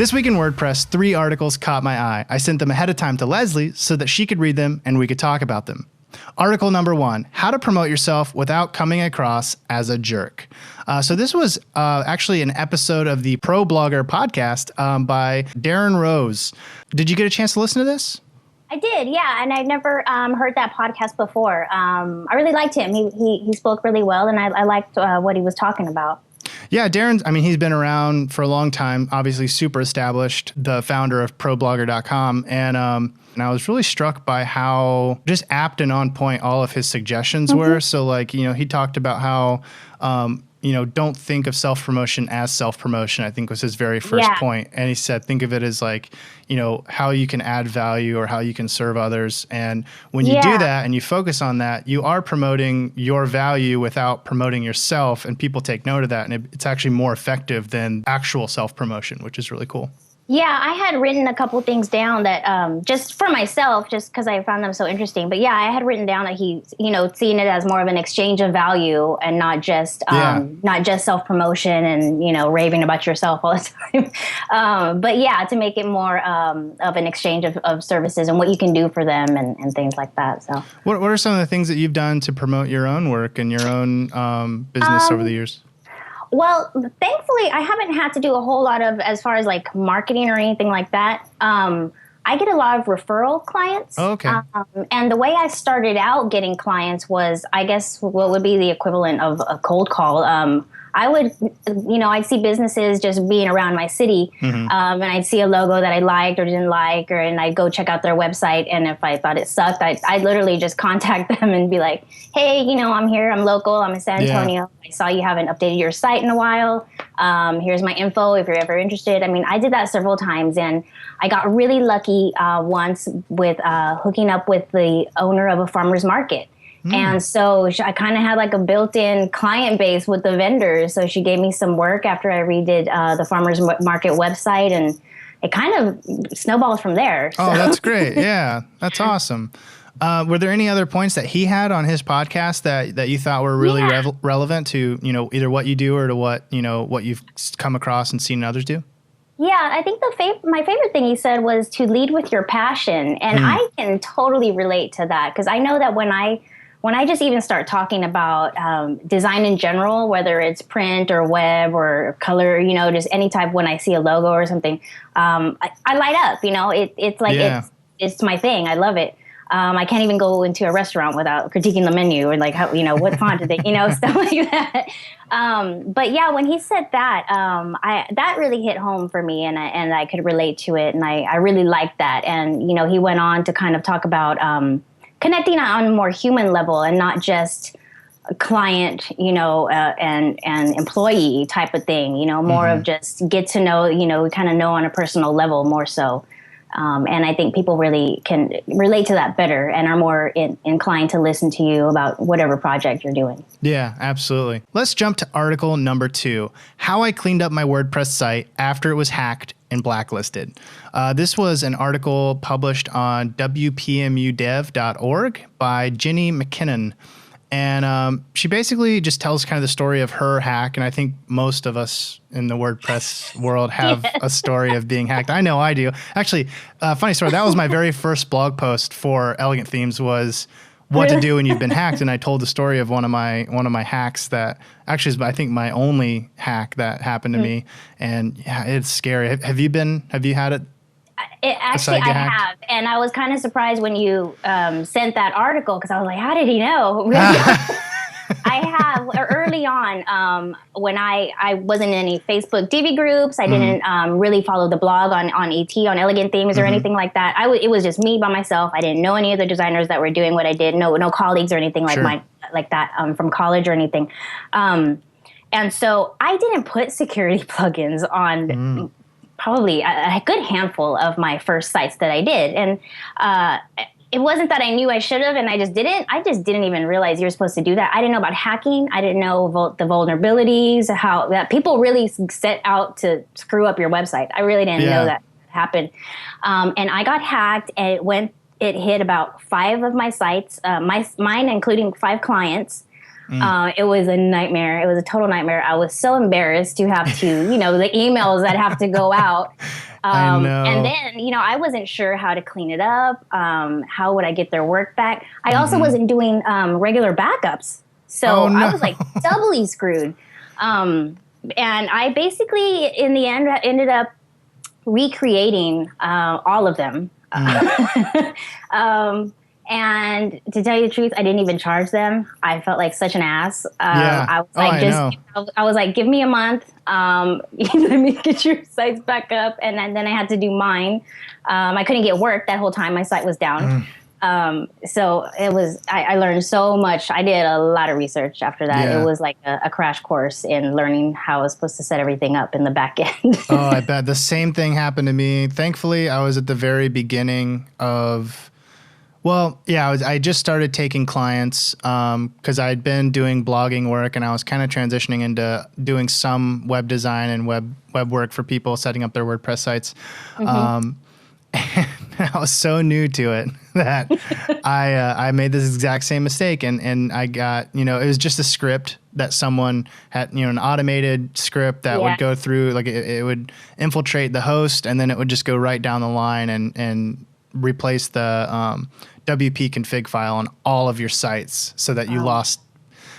This week in WordPress, 3 articles caught my eye. I sent them ahead of time to Leslie so that she could read them and we could talk about them. Article number 1, how to promote yourself without coming across as a jerk. So this was actually an episode of the Pro Blogger podcast by Darren Rose. Did you get a chance to listen to this? I did, yeah, and I'd never heard that podcast before. I really liked him. He spoke really well, and I liked what he was talking about. Yeah, Darren's, he's been around for a long time, obviously super established, the founder of ProBlogger.com. And I was really struck by how just apt and on point all of his suggestions were. So he talked about how, don't think of self-promotion as self-promotion, I think was his very first point. And he said, think of it as how you can add value or how you can serve others. And when you do that and you focus on that, you are promoting your value without promoting yourself. And people take note of that. And it's actually more effective than actual self-promotion, which is really cool. Yeah, I had written a couple things down that just for myself, just because I found them so interesting. But yeah, I had written down that he, seeing it as more of an exchange of value and not just self-promotion and, raving about yourself all the time. But yeah, to make it more of an exchange of services and what you can do for them and things like that. So what are some of the things that you've done to promote your own work and your own business over the years? Well, thankfully, I haven't had to do a whole lot of as far as marketing or anything like that. I get a lot of referral clients. Oh, okay. And the way I started out getting clients was, I guess, what would be the equivalent of a cold call. I would, I'd see businesses just being around my city, and I'd see a logo that I liked or didn't like, and I'd go check out their website. And if I thought it sucked, I'd literally just contact them and be like, hey, I'm here, I'm local, I'm in San Antonio. I saw you haven't updated your site in a while. Here's my info if you're ever interested. I did that several times, and I got really lucky once with hooking up with the owner of a farmer's market. And so I kind of had a built-in client base with the vendors. So she gave me some work after I redid the farmer's market website, and it kind of snowballed from there. Oh, that's great. Yeah, that's awesome. Were there any other points that he had on his podcast that you thought were really relevant to, either what you do or to what you've come across and seen others do? Yeah, I think my favorite thing he said was to lead with your passion. And I can totally relate to that, because I know that when I just even start talking about design in general, whether it's print or web or color, just any type, when I see a logo or something, I light up, it's my thing. I love it. I can't even go into a restaurant without critiquing the menu or how, what font did they, stuff like that. But yeah, when he said that, that really hit home for me, and I could relate to it. And I really liked that. And, he went on to kind of talk about, connecting on a more human level and not just a client, and employee type of thing, more of just get to know, we kind of know on a personal level more so. And I think people really can relate to that better and are more inclined to listen to you about whatever project you're doing. Yeah, absolutely. Let's jump to article number 2, how I cleaned up my WordPress site after it was hacked and blacklisted. This was an article published on wpmudev.org by Jenny McKinnon. And she basically just tells kind of the story of her hack. And I think most of us in the WordPress world have a story of being hacked. I know I do. Actually, funny story. That was my very first blog post for Elegant Themes, was what to do when you've been hacked. And I told the story of one of my hacks that actually is, I think, my only hack that happened to me. And yeah, it's scary. Have you had it? I have, and I was kind of surprised when you sent that article, because I was like, how did he know? I have early on, when I wasn't in any Facebook Divi groups, I didn't really follow the blog on ET, on Elegant Themes or anything like that. It was just me by myself. I didn't know any of the designers that were doing what I did. No colleagues or anything like that from college or anything. And so I didn't put security plugins on probably a good handful of my first sites that I did. And it wasn't that I knew I should have and I just didn't. I just didn't even realize you were supposed to do that. I didn't know about hacking. I didn't know the vulnerabilities, how that people really set out to screw up your website. I really didn't know that happened. And I got hacked, and it hit about 5 of my sites, mine including 5 clients. It was a nightmare. It was a total nightmare. I was so embarrassed to have to, the emails that have to go out. I know. And then, I wasn't sure how to clean it up. How would I get their work back? I also wasn't doing regular backups. So no. I was like doubly screwed. And I basically, in the end, ended up recreating all of them. And to tell you the truth, I didn't even charge them. I felt like such an ass. I was like, give me a month. Let me get your sites back up. And then I had to do mine. I couldn't get work that whole time. My site was down. So it was, I learned so much. I did a lot of research after that. Yeah. It was like a crash course in learning how I was supposed to set everything up in the back end. Oh, I bet the same thing happened to me. Thankfully, I was at the very beginning of, I just started taking clients because I'd been doing blogging work and I was kind of transitioning into doing some web design and web work for people setting up their WordPress sites. And I was so new to it that I made this exact same mistake and I got, it was just a script that someone had, an automated script that would go through, like it would infiltrate the host and then it would just go right down the line and replace the WP config file on all of your sites so that you lost.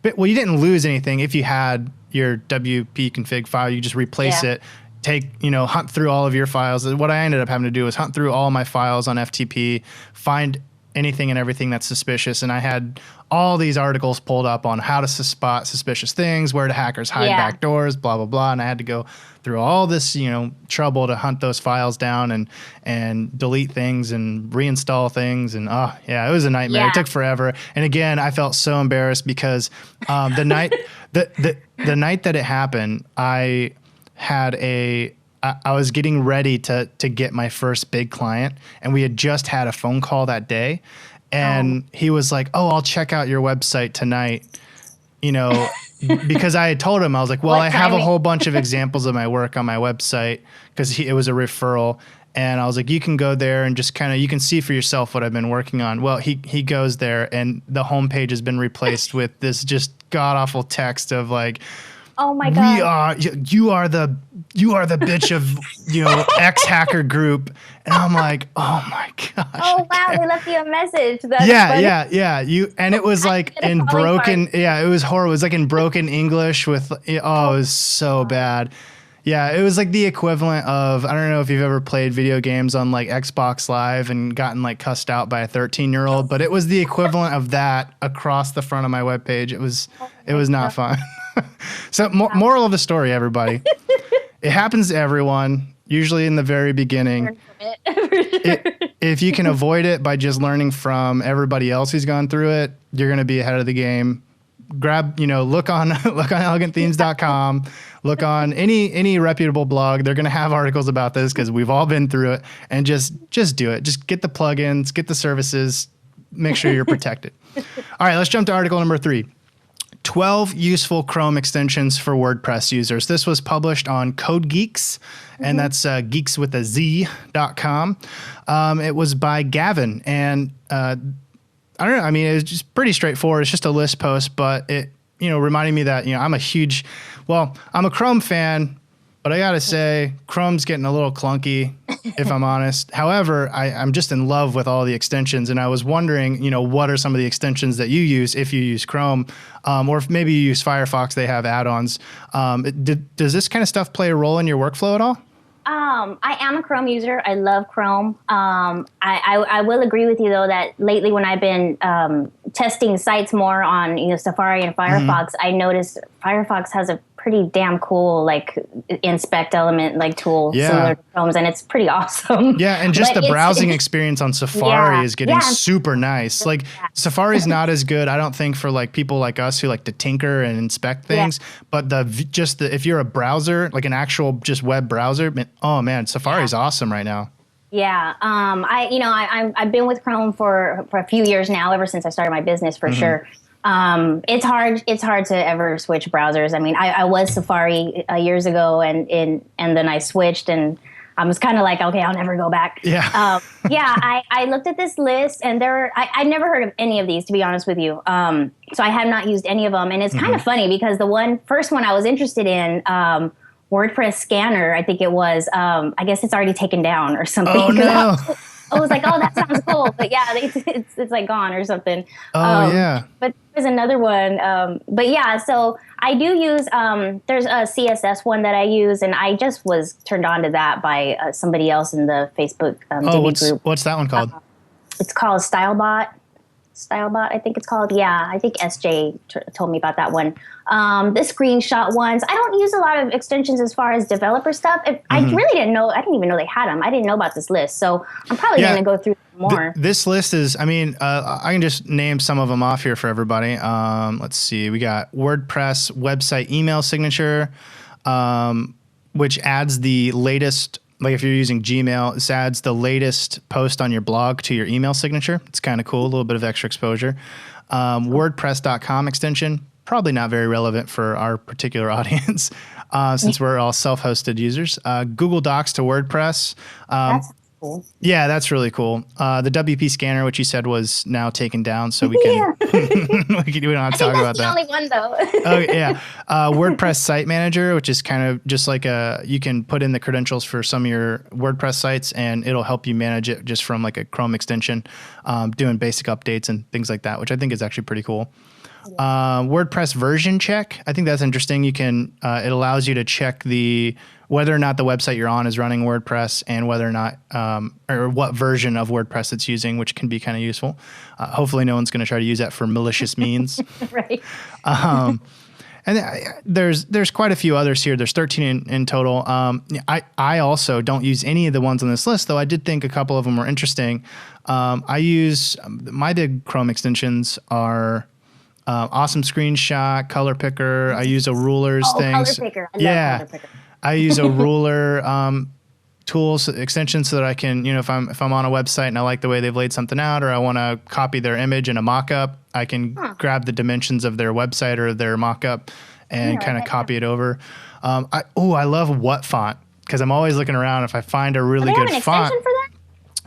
But you didn't lose anything. If you had your WP config file, you just replace it, hunt through all of your files. What I ended up having to do was hunt through all my files on FTP, find anything and everything that's suspicious. And I had all these articles pulled up on how to spot suspicious things, where do hackers hide backdoors, blah, blah, blah. And I had to go through all this, trouble to hunt those files down and delete things and reinstall things. And it was a nightmare. Yeah. It took forever. And again, I felt so embarrassed because the night the night that it happened, I was getting ready to get my first big client, and we had just had a phone call that day, and he was like, "Oh, I'll check out your website tonight," because I had told him, I was like, "Well, I have a whole bunch of examples of my work on my website," because it was a referral, and I was like, "You can go there and just you can see for yourself what I've been working on." Well, he goes there, and the homepage has been replaced with this just god awful text of like, oh my God. You are the bitch of, X hacker group. And I'm like, oh my gosh. Oh wow, they left you a message. That's funny. Yeah. And it was like in broken, it was horrible. It was like in broken English with, it was so bad. Yeah, it was like the equivalent of, I don't know if you've ever played video games on like Xbox Live and gotten like cussed out by a 13-year-old, but it was the equivalent of that across the front of my webpage. It was not fun. So moral of the story, everybody, it happens to everyone, usually in the very beginning. If you can avoid it by just learning from everybody else who's gone through it, you're going to be ahead of the game. Look on elegantthemes.com, look on any reputable blog. They're going to have articles about this because we've all been through it, and just do it. Just get the plugins, get the services, make sure you're protected. All right, let's jump to article number 3. 12 useful Chrome extensions for WordPress users. This was published on Code Geeks, and that's geekswithaz.com. It was by Gavin, and I don't know. I mean, it was just pretty straightforward. It's just a list post, but it, reminding me that, I'm a Chrome fan, but I got to say, Chrome's getting a little clunky, if I'm honest. However, I'm just in love with all the extensions, and I was wondering, what are some of the extensions that you use if you use Chrome, or if maybe you use Firefox, they have add-ons. Does this kind of stuff play a role in your workflow at all? I am a Chrome user. I love Chrome. I will agree with you, though, that lately when I've been testing sites more on Safari and Firefox, I noticed Firefox has a pretty damn cool inspect element tool similar to Chrome's, and it's pretty awesome. Yeah, and just the browsing experience on Safari is getting super nice. Like Safari's not as good, I don't think, for people like us who like to tinker and inspect things. But if you're a browser, like an actual just web browser, oh man, Safari's awesome right now. Yeah, I've been with Chrome for a few years now, ever since I started my business, for sure. It's hard to ever switch browsers. I mean, I was Safari years ago, and then I switched, and I was kind of like, okay, I'll never go back. Yeah. I looked at this list, and I'd never heard of any of these, to be honest with you. So I have not used any of them. And it's kind of funny because the first one I was interested in, WordPress Scanner, I think it was, I guess it's already taken down or something. Oh, no. I was like, oh, that sounds cool. But yeah, it's like gone or something. Oh, yeah. But there's another one. But yeah, so I do use, there's a CSS one that I use, and I just was turned on to that by somebody else in the Facebook Divi group. What's that one called? It's called StyleBot, I think it's called. Yeah, I think SJ told me about that one. The screenshot ones. I don't use a lot of extensions as far as developer stuff. I really didn't know. I didn't even know they had them. I didn't know about this list. So I'm probably going to go through more. This list is, I mean, I can just name some of them off here for everybody. Let's see. We got WordPress website email signature, which adds the latest. Like if you're using Gmail, this adds the latest post on your blog to your email signature. It's kind of cool, a little bit of extra exposure. WordPress.com extension, probably not very relevant for our particular audience since we're all self-hosted users. Google Docs to WordPress. That's cool. Yeah, that's really cool. The WP scanner, which you said was now taken down, so we can we don't have to talk about that. That's the only one though. Oh yeah, WordPress site manager, which is kind of just like you can put in the credentials for some of your WordPress sites, and it'll help you manage it just from like a Chrome extension, doing basic updates and things like that, which I think is actually pretty cool. WordPress version check. I think that's interesting. You can, it allows you to check whether or not the website you're on is running WordPress and whether or not, or what version of WordPress it's using, which can be kind of useful. Hopefully no one's going to try to use that for malicious means. Right. And there's quite a few others here. There's 13 in total. I also don't use any of the ones on this list, though I did think a couple of them were interesting. I use, my big Chrome extensions are Awesome Screenshot, Color Picker. I use a rulers things. Color Picker. I love Color Picker. I use a ruler tools extension so that I can, if I'm on a website and I like the way they've laid something out, or I want to copy their image in a mock-up, I can grab the dimensions of their website or their mock-up and kind of copy it over. I love what font, because I'm always looking around if I find a really good font. They have an extension for that?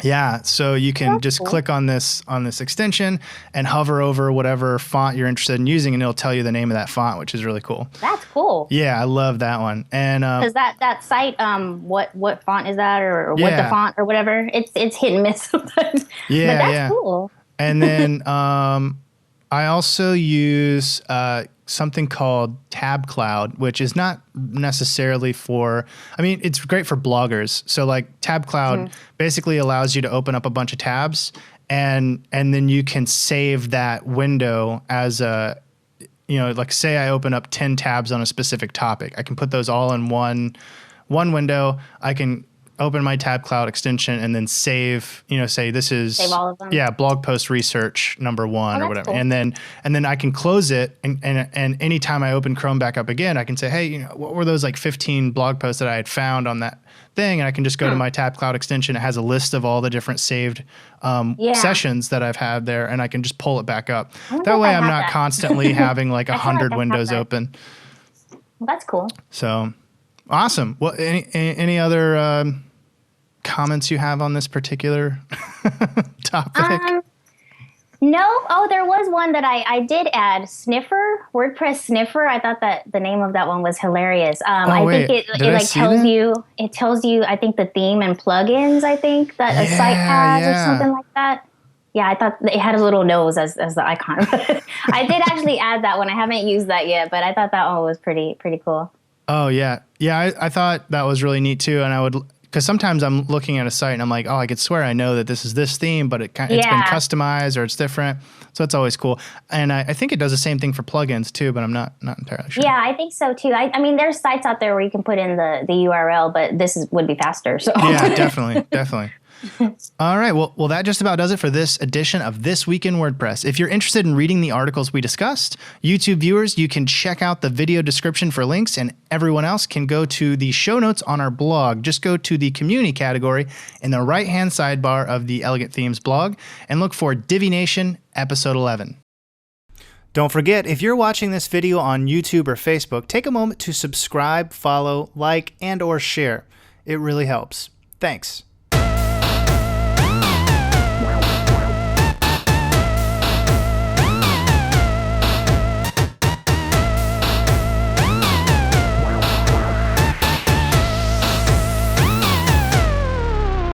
Yeah, so you can just click on this extension and hover over whatever font you're interested in using, and it'll tell you the name of that font, which is really cool. That's cool. Yeah, I love that one. And because that site, what font is that, or what the font or whatever? It's hit and miss sometimes. Yeah, but that's cool. And then I also use something called Tab Cloud, which is not necessarily it's great for bloggers. So like Tab Cloud basically allows you to open up a bunch of tabs, and then you can save that window as a, like say I open up 10 tabs on a specific topic. I can put those all in one window. I can open my Tab Cloud extension and then save, say this is save all of them. Yeah, blog post research number 1 or whatever. Cool. And then I can close it, and anytime I open Chrome back up again, I can say, hey, what were those like 15 blog posts that I had found on that thing? And I can just go to my Tab Cloud extension. It has a list of all the different saved sessions that I've had there, and I can just pull it back up. That way I'm not constantly having like 100 windows open. Well, that's cool. So awesome. Well, any other comments you have on this particular topic? No. Oh, there was one that I did add. Sniffer, WordPress Sniffer. I thought that the name of that one was hilarious. I think it tells you, I think, the theme and plugins, I think, that a site has or something like that. Yeah, I thought it had a little nose as the icon. I did actually add that one. I haven't used that yet, but I thought that one was pretty cool. Oh, yeah. Yeah, I thought that was really neat, too. And because sometimes I'm looking at a site and I'm like, oh, I could swear I know that this is this theme, but it's been customized or it's different. So it's always cool. And I think it does the same thing for plugins, too, but I'm not entirely sure. Yeah, I think so, too. I mean, there's sites out there where you can put in the URL, but this would be faster. So yeah, definitely. All right. Well, that just about does it for this edition of This Week in WordPress. If you're interested in reading the articles we discussed, YouTube viewers, you can check out the video description for links, and everyone else can go to the show notes on our blog. Just go to the community category in the right-hand sidebar of the Elegant Themes blog and look for Divi Nation episode 11. Don't forget, if you're watching this video on YouTube or Facebook, take a moment to subscribe, follow, like, and/or share. It really helps. Thanks.